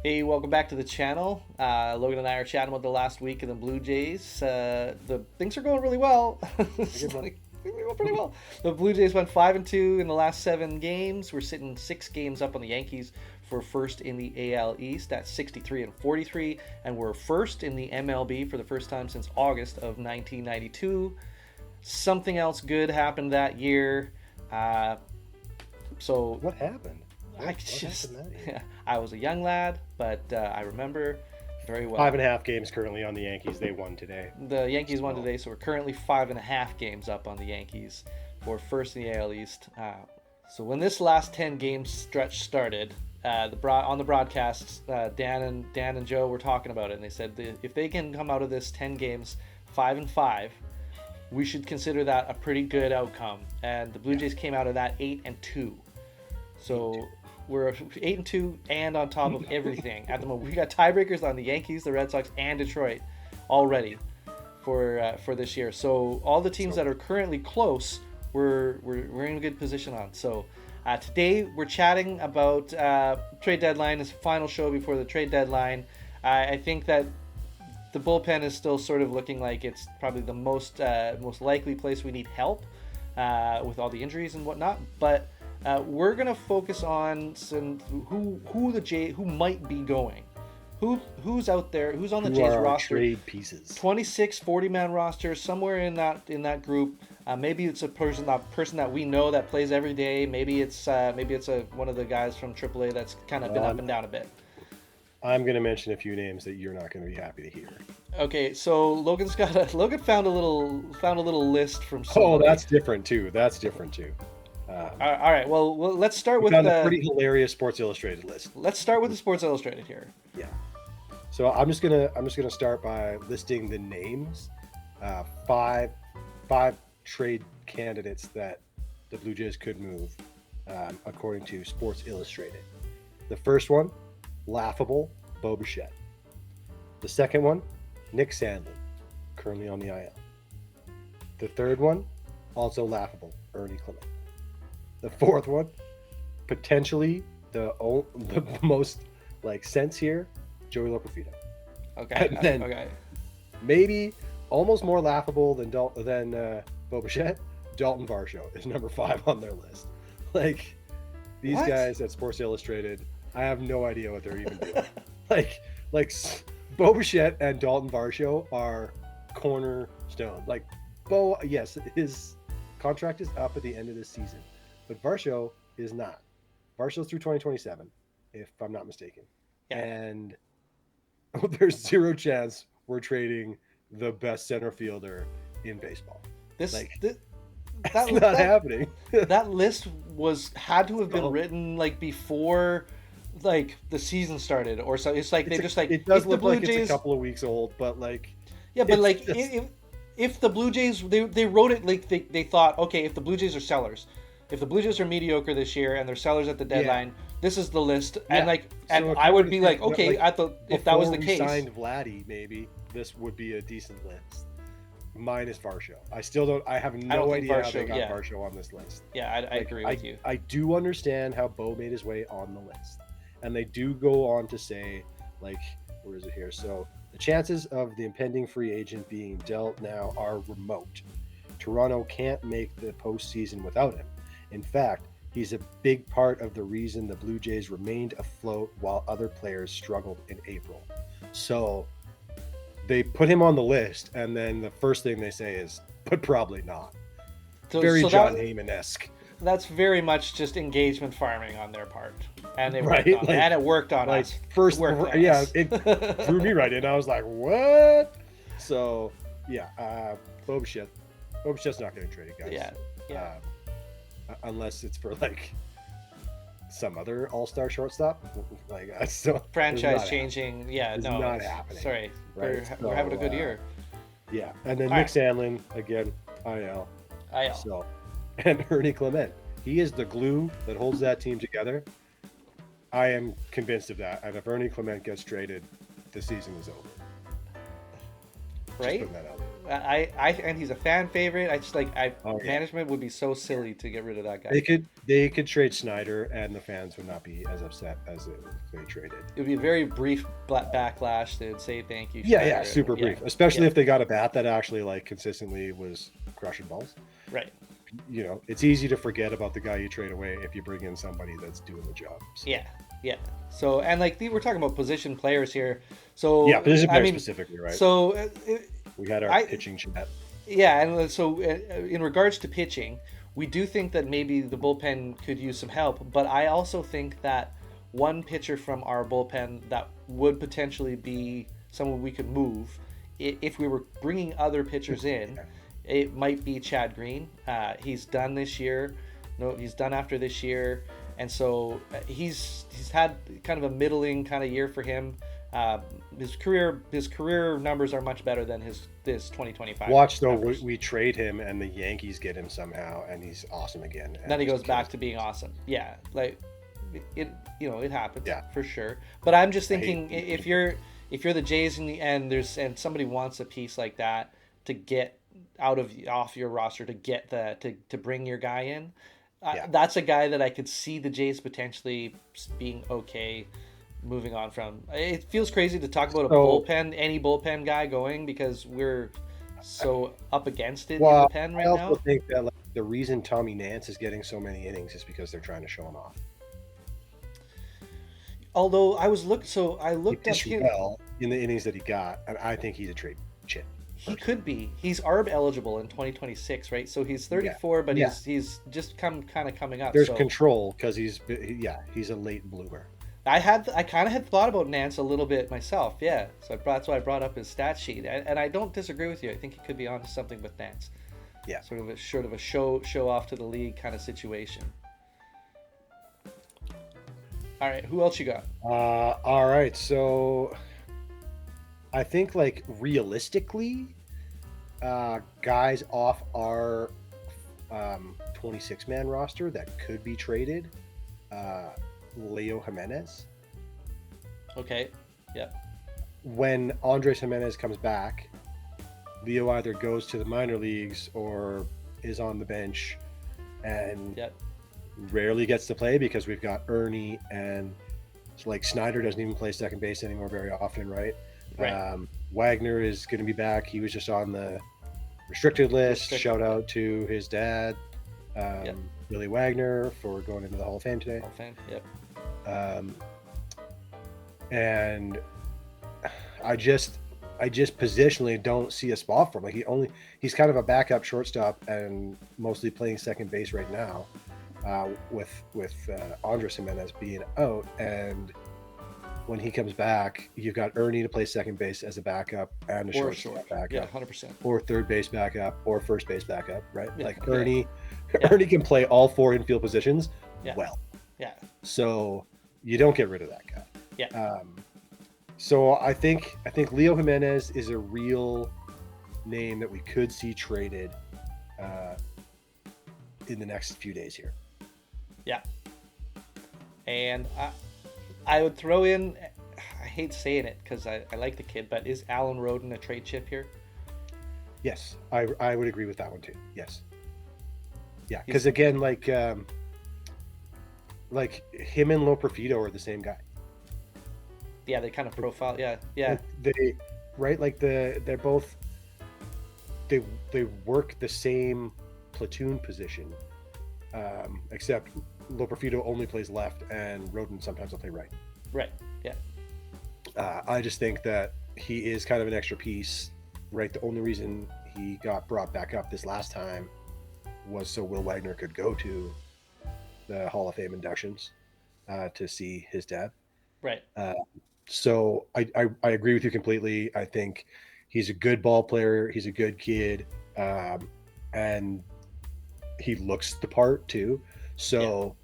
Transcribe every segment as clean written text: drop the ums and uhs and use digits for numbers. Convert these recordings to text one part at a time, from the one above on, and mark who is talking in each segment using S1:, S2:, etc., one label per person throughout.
S1: Hey, welcome back to the channel. Logan and I are chatting about the last week of the Blue Jays. The things are going really well. It's
S2: Good one.
S1: like, they're going pretty well. The Blue Jays went 5-2 in the last 7 games. We're sitting 6 games up on the Yankees for first in the AL East at 63 and 43, and we're first in the MLB for the first time since August of 1992. Something else good happened that year. Uh, so
S2: What happened?
S1: I
S2: What
S1: just,
S2: happened that year?
S1: I was a young lad, but I remember very
S2: Five
S1: well.
S2: and a half games currently on the Yankees. They won today.
S1: The Yankees won
S2: So
S1: today, so we're currently 5.5 games up on the Yankees for first in the AL East. So when this last 10 game stretch started, on the broadcasts, Dan and Joe were talking about it, and they said if they can come out of this 10 games 5-5, we should consider that a pretty good outcome. And the Blue Jays came out of that 8-2. So we're 8-2 and on top of everything at the moment. We got tiebreakers on the Yankees, the Red Sox, and Detroit already for this year. So all the teams that are currently close, we're in a good position on. So today we're chatting about trade deadline. It's the final show before the trade deadline. I think that the bullpen is still sort of looking like it's probably the most likely place we need help with all the injuries and whatnot. But we're gonna focus on who might be going, who's out there, who's on the
S2: who
S1: Jays
S2: are our
S1: roster.
S2: trade pieces?
S1: 26, 40-man roster, somewhere in that group. Maybe it's a person that we know that plays every day. Maybe it's one of the guys from AAA that's kind of been up and down a bit.
S2: I'm going to mention a few names that you're not going to be happy to hear.
S1: Okay, so Logan found a little list from
S2: Oh,
S1: somebody.
S2: that's different too.
S1: All right, well, let's start
S2: We
S1: with
S2: found a pretty hilarious Sports Illustrated list.
S1: let's start with the Sports Illustrated here.
S2: Yeah. So I'm just gonna start by listing the names, five trade candidates that the Blue Jays could move, according to Sports Illustrated. The first one, laughable, Bo Bichette. The second one, Nick Sandlin, currently on the IL. The third one, also laughable, Ernie Clement. The fourth one, potentially the most like sense here, Joey Lopofino.
S1: Okay,
S2: And then
S1: okay.
S2: maybe almost more laughable than Bo Bichette, Dalton Varsho is number 5 on their list. Like these
S1: What?
S2: guys at Sports Illustrated, I have no idea what they're even doing. like Bo Bichette and Dalton Varsho are cornerstone. Like Bo, yes, his contract is up at the end of this season, but Varsho is not. Varsho's through 2027, if I'm not mistaken.
S1: Yeah.
S2: And there's zero chance we're trading the best center fielder in baseball.
S1: This,
S2: Like,
S1: this
S2: That's not happening.
S1: that list had to have been
S2: Oh.
S1: written like before like the season started or so. It's like
S2: It does
S1: if the
S2: look
S1: Blue
S2: like
S1: Jays,
S2: it's a couple of weeks old, but like
S1: yeah, but
S2: it's
S1: like
S2: just-
S1: if the Blue Jays they wrote it like they thought, okay, if the Blue Jays are sellers, if the Blue Jays are mediocre this year and they're sellers at the deadline, this is the list. And
S2: Yeah.
S1: like
S2: So
S1: and
S2: if
S1: I
S2: you
S1: would
S2: were
S1: be
S2: to
S1: like,
S2: think
S1: okay, if that was the
S2: before we
S1: case,
S2: signed Vladdy, maybe this would be a decent list. Minus Varsho. I have
S1: I don't
S2: no
S1: think
S2: idea how they
S1: Varsho-
S2: got
S1: yeah.
S2: Varsho on this list.
S1: yeah, I
S2: Like,
S1: agree with you.
S2: I do understand how Bo made his way on the list. And they do go on to say, like, where is it here? So the chances of the impending free agent being dealt now are remote. Toronto can't make the postseason without him. In fact, he's a big part of the reason the Blue Jays remained afloat while other players struggled in April. So they put him on the list, and then the first thing they say is, but probably not. Very
S1: So
S2: John Heyman-esque.
S1: that's very much just engagement farming on their part, and it
S2: Right,
S1: worked on,
S2: like-
S1: and it worked on
S2: Like
S1: us.
S2: first,
S1: It worked on
S2: yeah,
S1: us.
S2: it threw me right in. I was like, "What?" So, yeah, Bo Bichette's not getting traded, guys.
S1: Yeah.
S2: Unless it's for like some other all-star shortstop. Like that's still
S1: Franchise changing. Yeah,
S2: It's
S1: no,
S2: not
S1: it's-
S2: happening,
S1: Sorry,
S2: right?
S1: we're having a
S2: So,
S1: good year.
S2: Yeah, and then
S1: All
S2: Nick Sandlin again, IL.
S1: I
S2: So, and Ernie Clement, he is the glue that holds that team together. I am convinced of that. And if Ernie Clement gets traded, the season is over. Just
S1: right.
S2: putting that out there.
S1: And he's a fan favorite. I just like
S2: Oh yeah.
S1: management would be so silly to get rid of that guy.
S2: They could trade Snyder, and the fans would not be as upset as if they traded.
S1: It would be a very brief backlash. They'd say thank you,
S2: Yeah,
S1: Schneider.
S2: yeah, super
S1: Yeah,
S2: brief. Especially
S1: yeah,
S2: if they got a bat that actually like consistently was crushing balls.
S1: right.
S2: You know, it's easy to forget about the guy you trade away if you bring in somebody that's doing the job. So,
S1: Yeah, yeah. So and like we're talking about position players here. So
S2: yeah, position
S1: I
S2: player
S1: mean,
S2: specifically, right?
S1: so
S2: We had our
S1: I
S2: pitching chat.
S1: yeah, and so in regards to pitching, we do think that maybe the bullpen could use some help, but I also think that one pitcher from our bullpen that would potentially be someone we could move if we were bringing other pitchers in. It might be Chad Green. He's done this year. No, he's done after this year, and so he's had kind of a middling kind of year for him. His career numbers are much better than his 2025.
S2: Watch though, we trade him and the Yankees get him somehow, and he's awesome again.
S1: Then he goes back to being awesome. Yeah, like it. It happens.
S2: Yeah,
S1: for sure. But I'm just thinking if you're the Jays and somebody wants a piece like that to get off your roster to bring your guy in, that's a guy that I could see the Jays potentially being okay moving on from. It feels crazy to talk about any bullpen guy going because we're so up against it in the pen right now.
S2: I also think that like, the reason Tommy Nance is getting so many innings is because they're trying to show him off.
S1: Although I looked
S2: he
S1: up him
S2: well in the innings that he got, and I think he's a trade chip.
S1: He could be. He's ARB eligible in 2026, right? So he's 34, but he's just coming up.
S2: There's control because he's a late bloomer.
S1: I kind of had thought about Nance a little bit myself, yeah. So that's why I brought up his stat sheet, and I don't disagree with you. I think he could be onto something with Nance.
S2: Yeah,
S1: sort of a show off to the league kind of situation. All right, who else you got?
S2: All right, so I think like realistically, guys off our 26-man roster that could be traded, Leo Jimenez.
S1: Okay. Yep.
S2: When Andres Jimenez comes back, Leo either goes to the minor leagues or is on the bench, and rarely gets to play because we've got Ernie and like Snyder doesn't even play second base anymore very often, right? Wagner is going to be back. He was just on the restricted list. Shout out to his dad, Billy Wagner, for going into the Hall of Fame today.
S1: Hall of Fame, yep.
S2: And I just positionally don't see a spot for him. Like he's kind of a backup shortstop and mostly playing second base right now, with Andres Jimenez being out. And when he comes back, you've got Ernie to play second base as a backup and a shortstop backup.
S1: Yeah, 100%.
S2: Or third base backup or first base backup, right? Like Ernie can play all four infield positions well.
S1: Yeah.
S2: So you don't get rid of that guy.
S1: Yeah.
S2: So I think Leo Jimenez is a real name that we could see traded in the next few days here.
S1: Yeah. And I would throw in, I hate saying it because I like the kid, but is Alan Roden a trade chip here?
S2: Yes, I would agree with that one too. Yes. Yeah, because again, like him and Loperfido are the same guy.
S1: Yeah, they kind of profile. Yeah.
S2: They're both they work the same platoon position, except Loperfido only plays left and Roden sometimes will play right.
S1: Right. Yeah.
S2: I just think that he is kind of an extra piece, right? The only reason he got brought back up this last time was so Will Wagner could go to the Hall of Fame inductions to see his dad.
S1: Right.
S2: So I agree with you completely. I think he's a good ball player. He's a good kid. And he looks the part too. So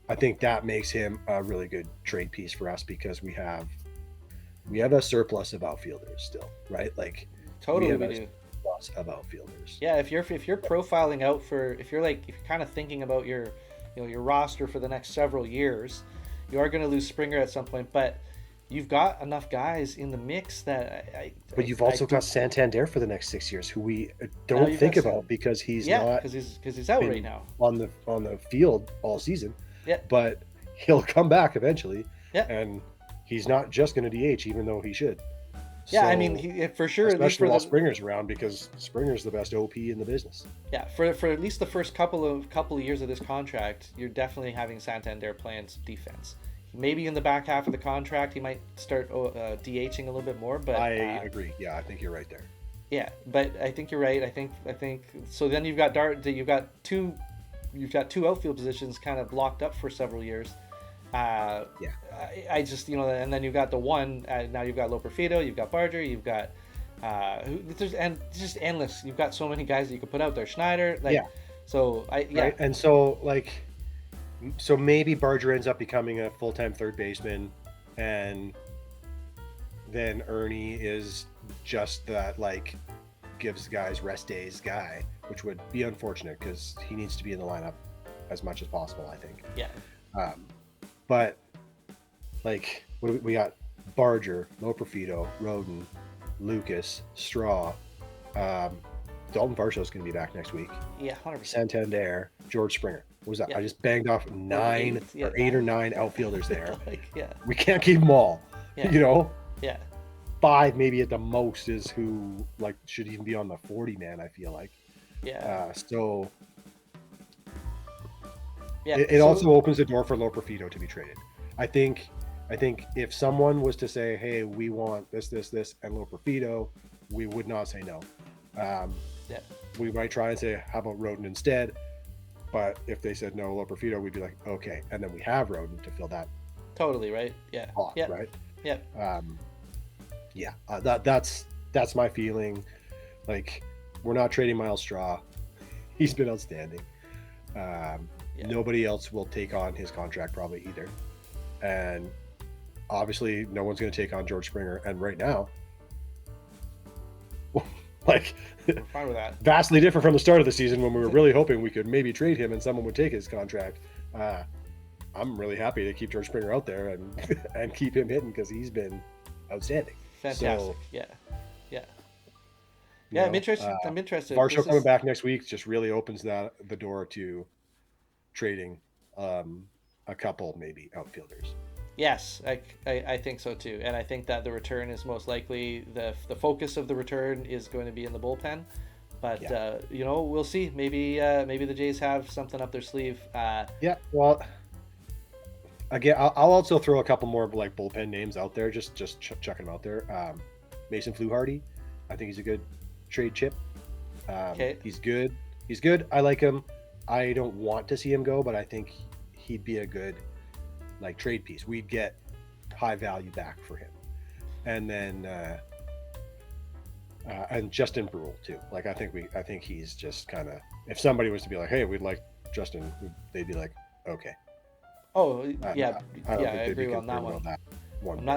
S2: I think that makes him a really good trade piece for us because we have a surplus of outfielders still, right? Like
S1: totally we do.
S2: Surplus of outfielders.
S1: Yeah, if you're profiling out if you're kind of thinking about your roster for the next several years, you are going to lose Springer at some point, but you've got enough guys in the mix that
S2: But you've
S1: I
S2: also
S1: do.
S2: got Santander for the next 6 years, who we
S1: Now
S2: don't
S1: you've
S2: think
S1: got
S2: about
S1: some,
S2: because he's
S1: yeah,
S2: not
S1: because he's out right
S2: been
S1: now.
S2: on the field all season.
S1: Yeah,
S2: But he'll come back eventually,
S1: yeah,
S2: and he's not just going to DH, even though he should.
S1: yeah. I mean,
S2: So,
S1: for sure, at least
S2: especially
S1: for
S2: while
S1: the
S2: Springer's around, because Springer's the best OP in the business.
S1: yeah for at least the first couple of years of this contract, you're definitely having Santander playing some defense. Maybe in the back half of the contract, he might start DHing a little bit more, but
S2: I agree. Yeah, I think you're right there.
S1: yeah, but I think you're right. I think so. Then you've got you've got two outfield positions kind of blocked up for several years.
S2: Yeah.
S1: I just and then you've got the one. Now you've got Loperfido, you've got Barger, you've got and just endless. You've got so many guys that you could put out there. Schneider, like
S2: Yeah.
S1: so.
S2: Right. And so so maybe Barger ends up becoming a full-time third baseman, and then Ernie is just that gives guys rest days guy, which would be unfortunate because he needs to be in the lineup as much as possible, I think.
S1: Yeah.
S2: But we got Barger, Loperfido, Roden, Lucas, Straw. Dalton Varsho's going to be back next week.
S1: Yeah, 100%.
S2: Santander, George Springer. What was that?
S1: Yeah.
S2: I just banged off eight or nine outfielders there.
S1: Yeah.
S2: We can't keep them all.
S1: Yeah. Yeah.
S2: 5 maybe at the most is who should even be on the 40 man. I feel like.
S1: Yeah.
S2: So.
S1: Yeah.
S2: It also opens the door for Loperfido to be traded. I think if someone was to say, "Hey, we want this, and Loperfido," we would not say no.
S1: Yeah.
S2: We might try and say, "How about Roden instead?" But if they said no, Loperfido, we'd be like, "Okay," and then we have Roden to fill that.
S1: Totally right. Yeah.
S2: Spot,
S1: Yeah.
S2: Right.
S1: Yeah.
S2: That's my feeling. We're not trading Miles Straw. He's been outstanding. Nobody else will take on his contract probably either. And obviously no one's going to take on George Springer. And right now,
S1: We're fine with that.
S2: Vastly different from the start of the season when we were really hoping we could maybe trade him and someone would take his contract. I'm really happy to keep George Springer out there and keep him hitting because he's been outstanding.
S1: Fantastic. Yeah. I'm interested.
S2: Varsho coming back next week just really opens the door to trading a couple maybe outfielders.
S1: Yes, I think so too, and I think that the return is most likely the focus of the return is going to be in the bullpen, but we'll see. Maybe the Jays have something up their sleeve.
S2: Well, again, I'll also throw a couple more bullpen names out there, just chucking them out there. Mason Fluharty, I think he's a good trade chip.
S1: Okay.
S2: He's good. I like him. I don't want to see him go, but I think he'd be a good trade piece. We'd get high value back for him. And then and Justin Brule too. I think he's just kind of, if somebody was to be like, "Hey, we'd like Justin," they'd be like, "Okay."
S1: Oh,
S2: I
S1: agree on that one.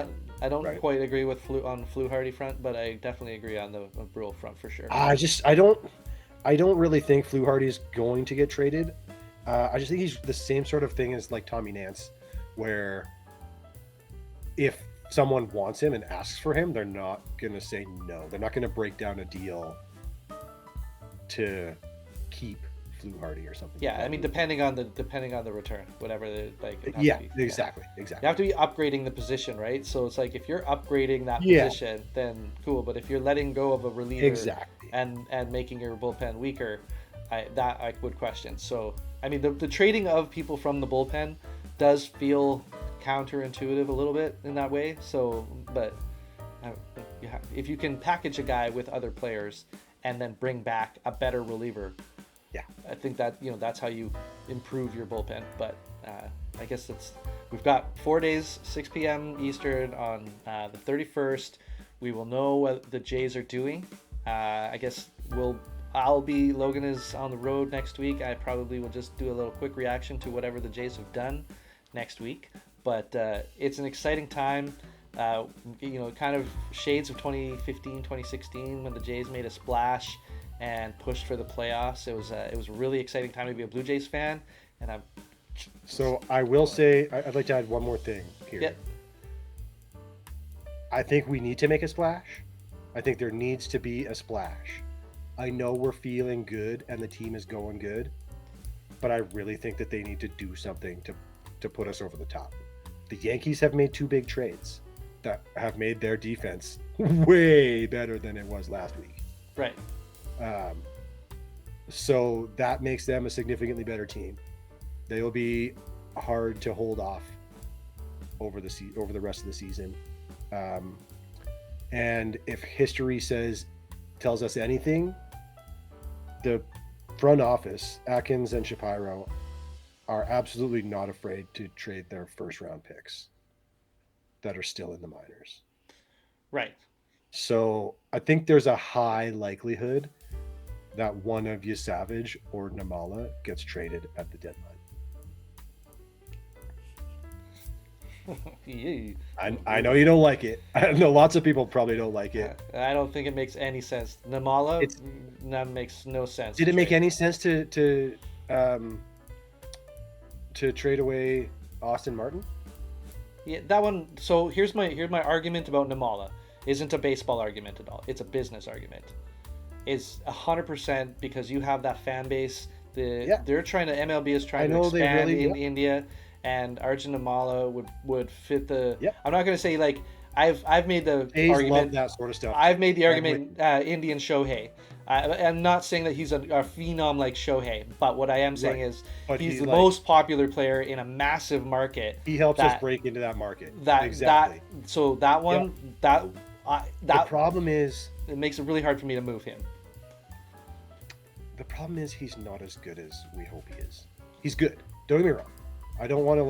S1: I don't quite agree with on Fluharty front, but I definitely agree on the Brule front for sure.
S2: I don't really think Fluharty is going to get traded. I just think he's the same sort of thing as Tommy Nance, where if someone wants him and asks for him, they're not going to say no. They're not going to break down a deal to keep Fluharty or something.
S1: Yeah, I mean, depending on the return, whatever
S2: exactly.
S1: You have to be upgrading the position, right? So it's if you're upgrading that position, then cool. But if you're letting go of a reliever and making your bullpen weaker, I would question. So I mean, the trading of people from the bullpen does feel counterintuitive a little bit in that way. So, but if you can package a guy with other players and then bring back a better reliever, I think that that's how you improve your bullpen. But I guess we've got 4 days, 6 p.m. Eastern on the 31st. We will know what the Jays are doing. I guess Logan is on the road next week. I probably will just do a little quick reaction to whatever the Jays have done next week. But it's an exciting time. Kind of shades of 2015, 2016 when the Jays made a splash and pushed for the playoffs. It was a really exciting time to be a Blue Jays fan, and
S2: So I will say, I'd like to add one more thing here.
S1: Yep.
S2: I think we need to make a splash. I think there needs to be a splash. I know we're feeling good and the team is going good, but I really think that they need to do something to put us over the top. The Yankees have made 2 big trades that have made their defense way better than it was last week.
S1: Right.
S2: So that makes them a significantly better team. They will be hard to hold off over the rest of the season. And if history tells us anything, the front office, Atkins and Shapiro, are absolutely not afraid to trade their first round picks that are still in the minors.
S1: Right.
S2: So I think there's a high likelihood that one of Savage or Nimmala gets traded at the deadline. I know you don't like it. I know lots of people probably don't like it.
S1: I don't think it makes any sense. Nimmala, that makes no sense.
S2: Did it make any sense to trade away Austin Martin?
S1: Yeah, that one. So here's my argument about Nimmala. Isn't a baseball argument at all. It's a business argument. It's 100% because you have that fan base. They're trying to, MLB is trying to expand in India, and Arjun Nimmala would fit the.
S2: Yep.
S1: I'm not going to say like I've made the argument.
S2: Love that sort of stuff.
S1: I've made the argument Indian Shohei. I'm not saying that he's a phenom like Shohei, but what I am saying is he's the most popular player in a massive market.
S2: He helps us break into that market.
S1: Exactly. So that one, the
S2: problem is
S1: it makes it really hard for me to move him.
S2: The problem is he's not as good as we hope he is. He's good. Don't get me wrong. I don't want to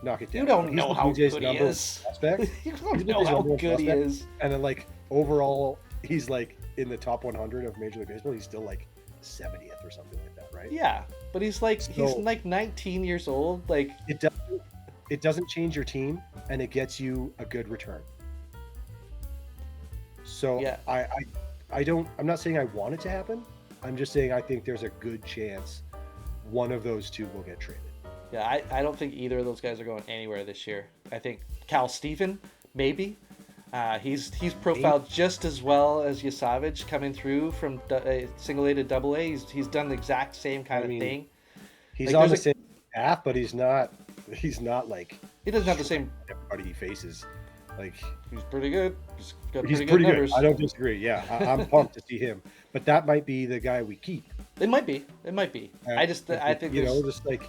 S2: knock it down.
S1: You don't know how good he is. You don't know how good he is.
S2: And then overall, he's in the top 100 of Major League Baseball. He's still 70th or something like that, right?
S1: Yeah, but he's 19 years old.
S2: It doesn't change your team, and it gets you a good return. So
S1: yeah.
S2: I'm not saying I want it to happen. I'm just saying I think there's a good chance one of those two will get traded.
S1: Yeah, I don't think either of those guys are going anywhere this year. I think Cal Stephen, maybe. He's profiled just as well as Savage coming through from single A to double A. He's done the exact same kind of thing.
S2: He's on the same path, but he's not he doesn't
S1: have the same
S2: everybody he faces.
S1: He's pretty good. He's got
S2: pretty
S1: good
S2: good.
S1: numbers.
S2: I don't disagree. Yeah, I'm pumped to see him. But that might be the guy we keep.
S1: It might be. I think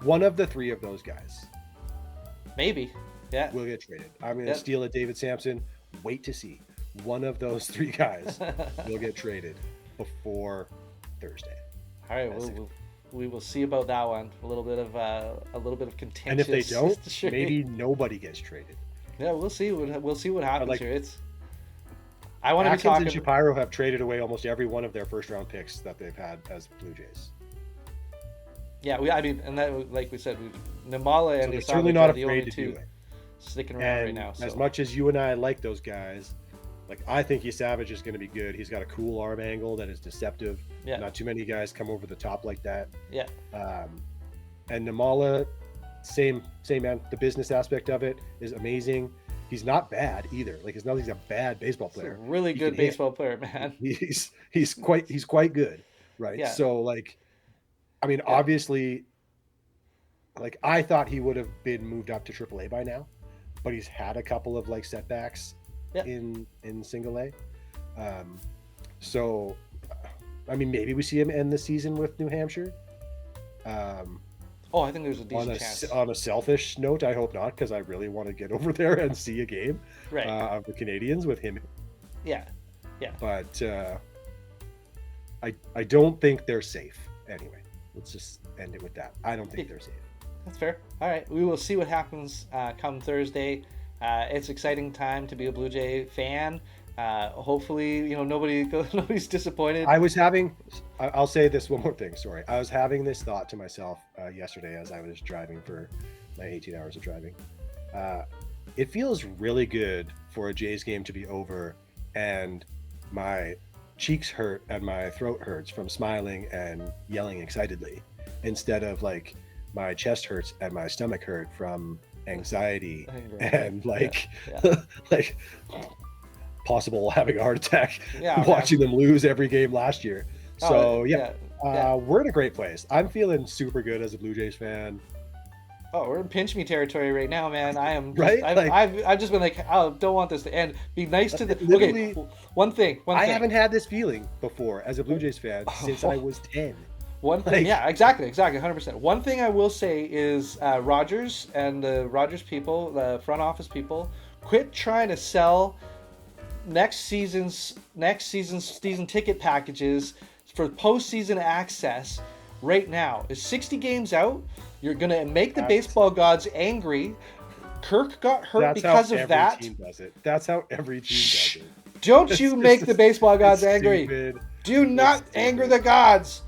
S2: one of the 3 of those guys.
S1: Maybe. Yeah.
S2: Will get traded. I'm going to steal a David Sampson. Wait to see. One of those 3 guys will get traded before Thursday.
S1: All right. We will see about that one. A little bit of contentious.
S2: And if they don't, maybe nobody gets traded.
S1: Yeah, we'll see. We'll see what happens here. I want
S2: to be talking. Atkins and Shapiro have traded away almost every one of their first round picks that they've had as Blue Jays.
S1: Yeah, and that, like we said, Nimmala and
S2: Savage certainly not afraid to do it.
S1: Sticking around right now.
S2: So. As much as you and I like those guys, I think Savage is going to be good. He's got a cool arm angle that is deceptive.
S1: Yeah.
S2: Not too many guys come over the top like that.
S1: Yeah.
S2: And Nimmala, same man. The business aspect of it is amazing. He's not bad either. It's not like he's a bad baseball player.
S1: He's a really good baseball player, man.
S2: He's quite good, right?
S1: Yeah.
S2: So obviously, I thought he would have been moved up to AAA by now, but he's had a couple of setbacks in single A. So maybe we see him end the season with New Hampshire.
S1: I think there's a decent chance.
S2: On a selfish note, I hope not, because I really want to get over there and see a game of the Canadians with him.
S1: Yeah.
S2: But I don't think they're safe. Anyway, let's just end it with that. I don't think they're safe.
S1: That's fair. All right, we will see what happens come Thursday. It's exciting time to be a Blue Jay fan. Hopefully, nobody's disappointed.
S2: I'll say this one more thing. Sorry. I was having this thought to myself yesterday as I was driving for my 18 hours of driving. It feels really good for a Jays game to be over and my cheeks hurt and my throat hurts from smiling and yelling excitedly, instead of my chest hurts and my stomach hurt from anxiety,
S1: Angry.
S2: and like
S1: Yeah.
S2: like possible having a heart attack
S1: Yeah,
S2: watching them lose every game last year. So
S1: Oh,
S2: yeah,
S1: yeah.
S2: we're in a great place. I'm feeling super good as a Blue Jays fan.
S1: Oh, we're in pinch me territory right now, man. I am just,
S2: Right? Like,
S1: I've just been like, oh, don't want this to end. Be nice to the.
S2: literally,
S1: Okay, one thing.
S2: I haven't had this feeling before as a Blue Jays fan since I was 10.
S1: One thing,
S2: Like,
S1: yeah, exactly, 100%. One thing I will say is Rogers and the Rogers people, the front office people, quit trying to sell next season's season ticket packages for postseason access right now. Is 60 games out? You're gonna make the baseball gods angry. Kirk got hurt because of that.
S2: Team does it. That's how every team does it.
S1: Don't you make the baseball gods angry.
S2: Stupid.
S1: Do not anger the gods.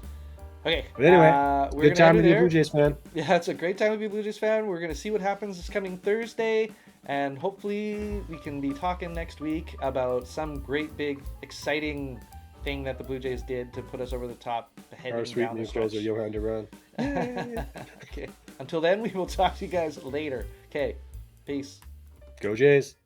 S1: Okay.
S2: But anyway,
S1: we're
S2: good time to be a Blue Jays fan.
S1: Yeah, it's a great time to be a Blue Jays fan. We're going to see what happens this coming Thursday, and hopefully we can be talking next week about some great, big, exciting thing that the Blue Jays did to put us over the top heading
S2: Our sweet
S1: down the
S2: new
S1: stretch.
S2: closer, Johan Duran.
S1: Okay. Until then, we will talk to you guys later. Okay. Peace.
S2: Go Jays.